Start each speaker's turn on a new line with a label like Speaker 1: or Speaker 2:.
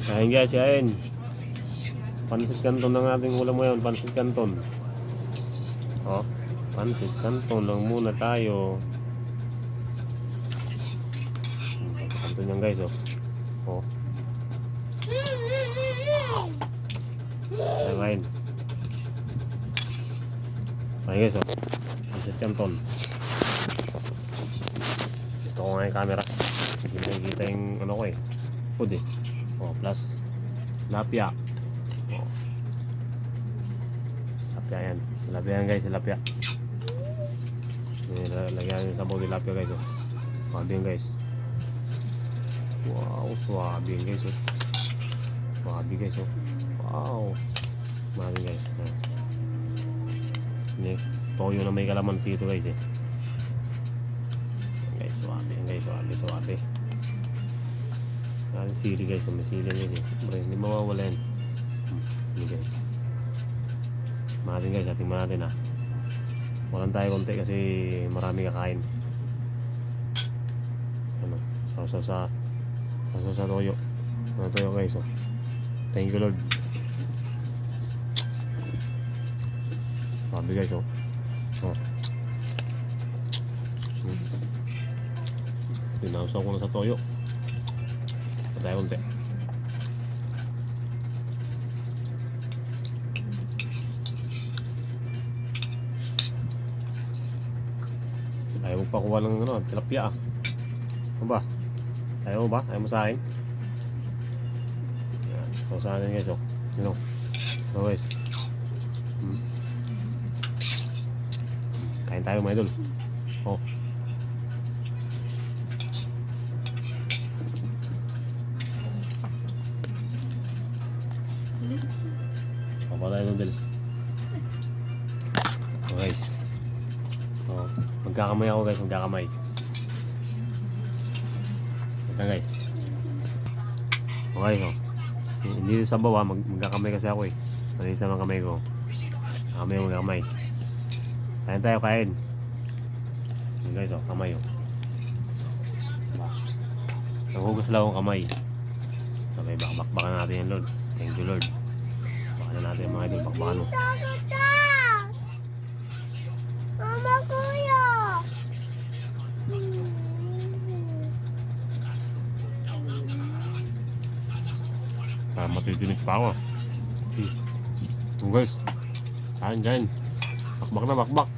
Speaker 1: Ayun guys, ayun. Pansit canton ng ating ulam ngayon, pansit canton. Oh, pansit canton lang muna tayo. Canton yan guys, oh. Oh. Ayun, ayun. Ayun guys, oh. Pansit canton. Ito ko nga yung camera. Hindi nakikita yung ano ko eh. Food eh. Oh, plus lapya. Oh. Lapya yan. Lapya yan guys, lapya. Lagyan yung sabaw di lapya guys, oh. Swabe yan guys. Wow, swabe yan guys, oh. Swabe guys, oh. Wow. Swabe guys. Ini toyo na may kalamansi ito guys, eh. Guys, swabe yan guys, swabe, swabe. Ang sili guys, may sili guys, eh. Siyempre, hindi mawawala yan. Ini guys. Matin guys, ating natin ah. Walang tayo konti kasi marami kakain. Ano, sausaw sa toyo. Ano toyo guys, oh. Thank you Lord. Sabi guys, oh. Oh. Pinausaw ko na sa toyo. Tayo konti. Ayaw mo pa kuha ng ano, tilapia ah. Ano ba? Ayaw mo ba? Ayaw mo sa akin? Yan. So sa akin guys, oh. You know. So guys. Kain tayo mga idol. Oh. Papa tayo noodles. So guys. Oh, magkakamay ako guys, magkakamay. Ito guys. Okay, so. Hindi sa bawa, magkakamay kasi ako eh. Malinis naman kamay ko. Magkakamay. Kain tayo, kain. Yun guys, oh, kamay oh. Nanghugas lang akong kamay. Sabay, bakbakan natin yan Lord. Thank you Lord. Bakalan natin mga idol, bakbakan mo.
Speaker 2: Mama kuya.
Speaker 1: Matitinig pa ako. Guys, kain dyan. Bakbak na, bakbak.